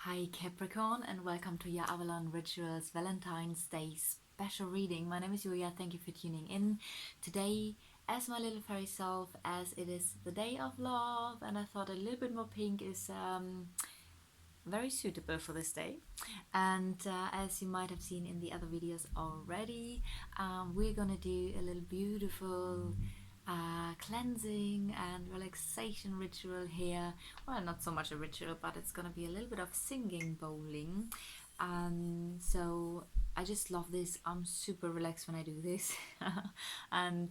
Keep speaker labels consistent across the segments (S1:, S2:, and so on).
S1: Hi Capricorn, and welcome to your Avalon Rituals Valentine's Day special reading. My name is Julia, thank you for tuning in. Today, as my little fairy self, as it is the day of love, and I thought a little bit more pink is very suitable for this day. And as you might have seen in the other videos already, we're gonna do a little beautiful cleansing and relaxation ritual here. Well, not so much a ritual, but it's gonna be a little bit of singing bowling. So I just love this. I'm super relaxed when I do this. And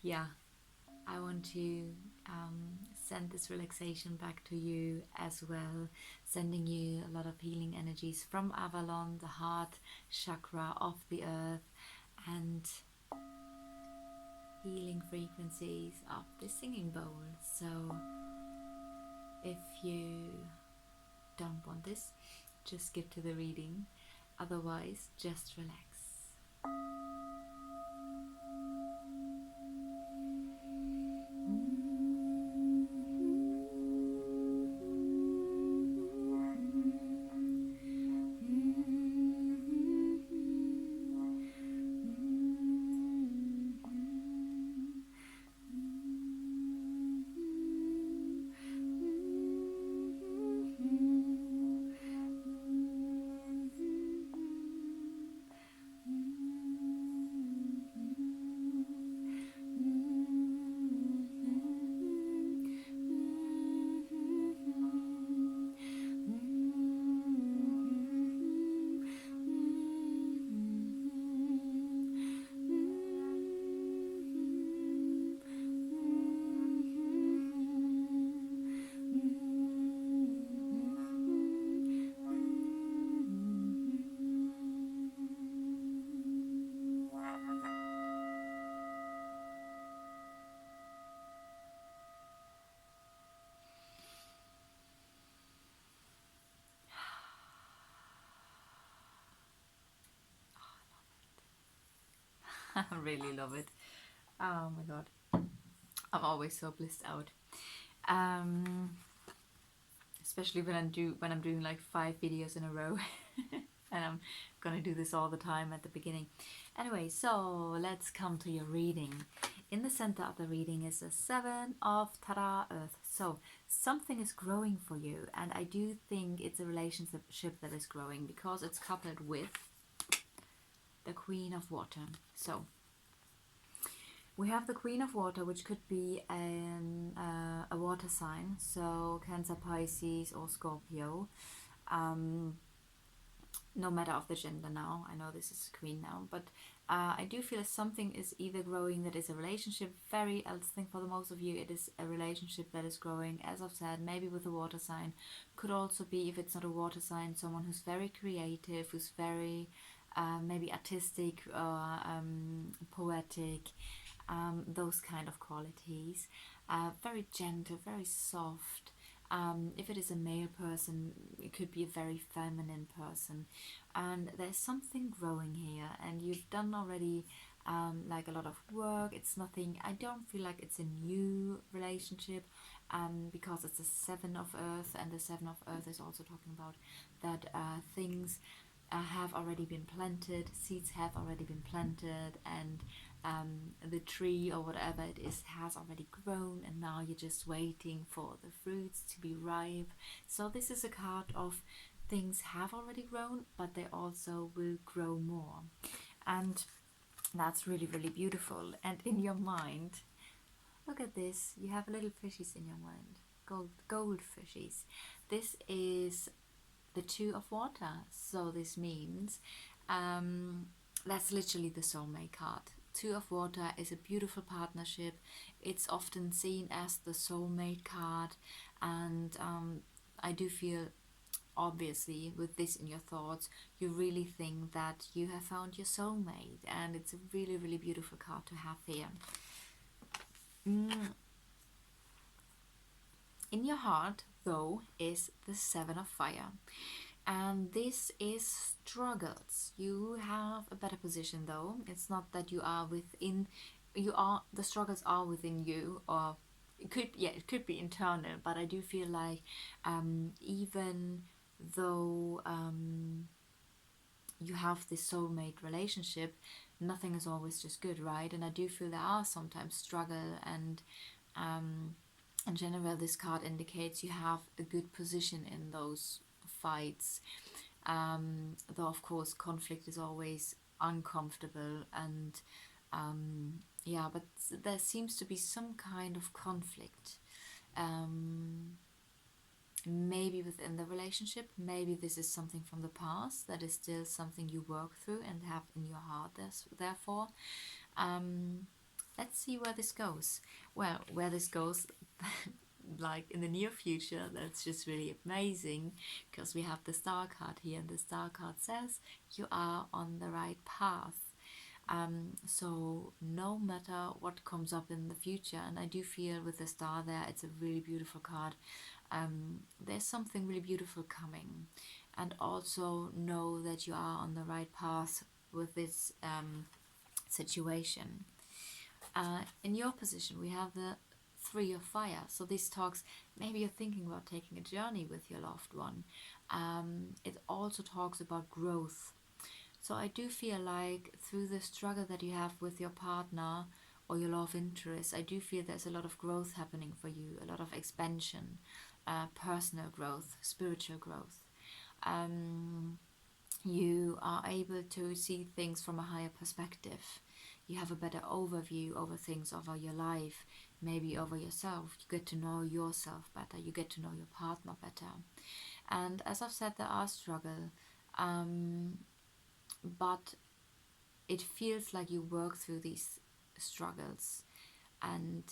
S1: yeah, I want to send this relaxation back to you as well, sending you a lot of healing energies from Avalon, the heart chakra of the earth, and healing frequencies of the singing bowl. So if you don't want this, just skip to the reading. Otherwise, just relax. I really love it. Oh my god, I'm always so blissed out. Um, Especially when I'm doing like 5 videos in a row, and I'm gonna do this all the time at the beginning. Anyway, so let's come to your reading. In the center of the reading is the Seven of Tara Earth. So something is growing for you, and I do think it's a relationship that is growing because it's coupled with the Queen of Water. So we have the Queen of Water, which could be a water sign, so Cancer, Pisces, or Scorpio. No matter of the gender now. I know this is Queen now, but I do feel something is either growing that is a relationship. I think for the most of you, it is a relationship that is growing. As I've said, maybe with a water sign. Could also be, if it's not a water sign, someone who's very creative, who's very maybe artistic or poetic. Those kind of qualities, very gentle, very soft. If it is a male person, it could be a very feminine person, and there's something growing here, and you've done already like a lot of work. It's nothing, I don't feel like it's a new relationship, because it's the Seven of Earth, and the Seven of Earth is also talking about that things have already been planted, seeds have already been planted, and the tree or whatever it is has already grown, and now you're just waiting for the fruits to be ripe. So this is a card of things have already grown, but they also will grow more, and that's really, really beautiful. And in your mind, look at this, you have little fishies in your mind, gold fishies. This is the Two of Water, so this means that's literally the soulmate card. Two of Water is a beautiful partnership. It's often seen as the soulmate card, and I do feel, obviously, with this in your thoughts, you really think that you have found your soulmate, and it's a really, really beautiful card to have here. In your heart, though, is the Seven of Fire. And this is struggles. You have a better position, though. It's not that you are within, the struggles are within you, or it could be internal, but I do feel like even though you have this soulmate relationship, nothing is always just good, right? And I do feel there are sometimes struggle, and in general this card indicates you have a good position in those fights, though of course conflict is always uncomfortable, and yeah, but there seems to be some kind of conflict, um, maybe within the relationship. Maybe this is something from the past that is still something you work through and have in your heart. Therefore, um, let's see where this goes. Well, where this goes, like in the near future, that's just really amazing, because we have the star card here, and the star card says you are on the right path. So no matter what comes up in the future, and I do feel with the star there, it's a really beautiful card. There's something really beautiful coming, and also know that you are on the right path with this situation. In your position, we have the Three of Fire. So this talks, maybe you're thinking about taking a journey with your loved one. It also talks about growth. So I do feel like through the struggle that you have with your partner or your love interest, I do feel there's a lot of growth happening for you, a lot of expansion, personal growth, spiritual growth. You are able to see things from a higher perspective. You have a better overview over things, over your life, maybe over yourself. You get to know yourself better, you get to know your partner better. And as I've said, there are struggles, but it feels like you work through these struggles, and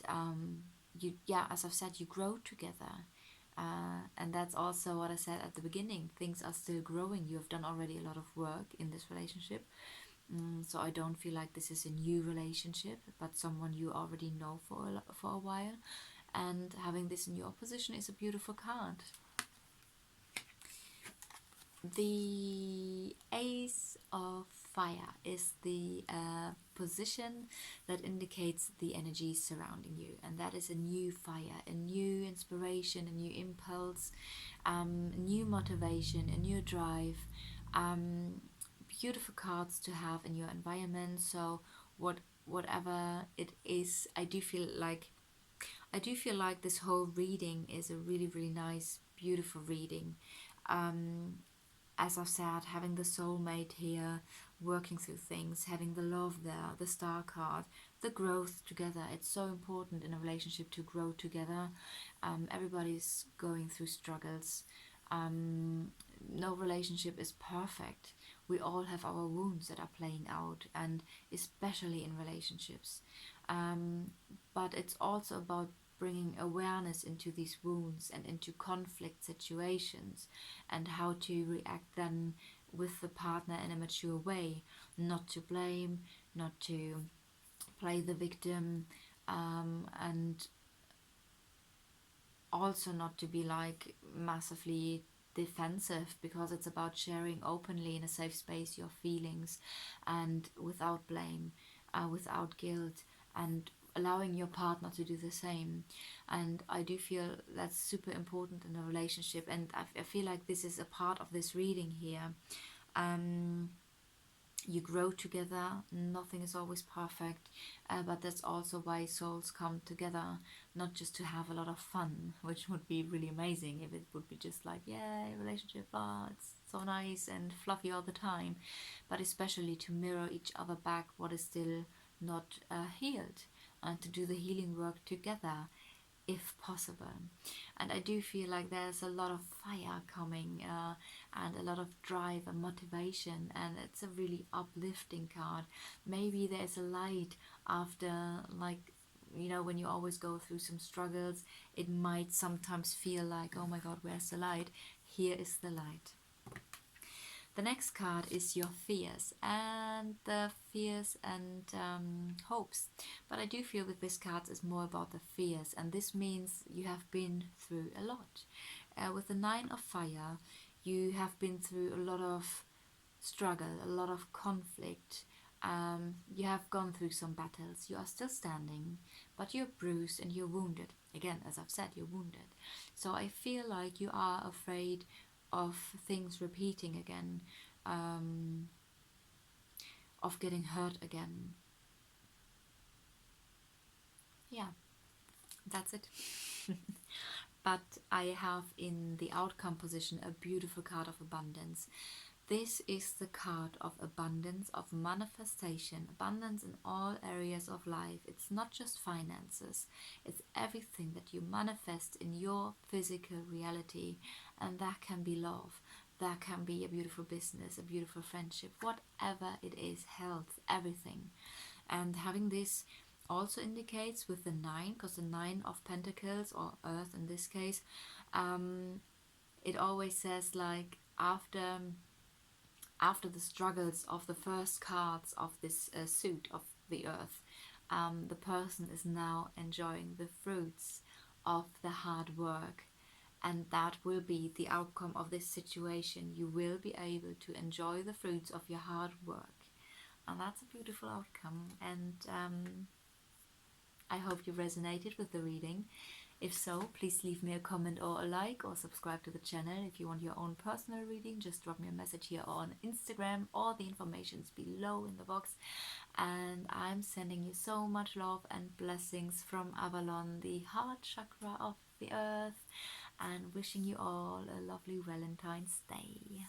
S1: as I've said, you grow together. And that's also what I said at the beginning. Things are still growing. You have done already a lot of work in this relationship. So I don't feel like this is a new relationship, but someone you already know for a while. And having this in your position is a beautiful card. The Ace of Fire is the position that indicates the energy surrounding you, and that is a new fire, a new inspiration, a new impulse, a new motivation, a new drive. Beautiful cards to have in your environment. So whatever it is, I do feel like this whole reading is a really, really nice, beautiful reading. As I've said, having the soulmate here, working through things, having the love there, the star card, the growth together. It's so important in a relationship to grow together. Everybody's going through struggles. No relationship is perfect. We all have our wounds that are playing out, and especially in relationships. But it's also about bringing awareness into these wounds and into conflict situations, and how to react then with the partner in a mature way, not to blame, not to play the victim, and also not to be like massively defensive, because it's about sharing openly in a safe space your feelings, and without blame, without guilt, and allowing your partner to do the same. And I do feel that's super important in a relationship, and I feel like this is a part of this reading here. You grow together. Nothing is always perfect, but that's also why souls come together, not just to have a lot of fun, which would be really amazing if it would be just like, yay, relationship, it's so nice and fluffy all the time, but especially to mirror each other back what is still not healed, and to do the healing work together if possible. And I do feel like there's a lot of fire coming, and a lot of drive and motivation, and it's a really uplifting card. Maybe there's a light after, like, when you always go through some struggles, it might sometimes feel like, oh my god, where's the light? Here is the light. The next card is your fears, and the fears and hopes. But I do feel with this card is more about the fears, and this means you have been through a lot. With the Nine of Fire, you have been through a lot of struggle, a lot of conflict. You have gone through some battles. You are still standing, but you're bruised and you're wounded. Again, as I've said, you're wounded. So I feel like you are afraid of things repeating again, of getting hurt again. Yeah, that's it. But I have in the outcome position a beautiful card of abundance. This is the card of abundance, of manifestation, abundance in all areas of life. It's not just finances, it's everything that you manifest in your physical reality. And that can be love, that can be a beautiful business, a beautiful friendship, whatever it is, health, everything. And having this also indicates with the 9, because the 9 of Pentacles, or Earth in this case, it always says like after the struggles of the first cards of this suit of the Earth, the person is now enjoying the fruits of the hard work, and that will be the outcome of this situation. You will be able to enjoy the fruits of your hard work, and that's a beautiful outcome. And I hope you resonated with the reading. If so, please leave me a comment or a like, or subscribe to the channel. If you want your own personal reading, just drop me a message here on Instagram. All the information is below in the box. And I'm sending you so much love and blessings from Avalon, the heart chakra of the earth, and wishing you all a lovely Valentine's Day.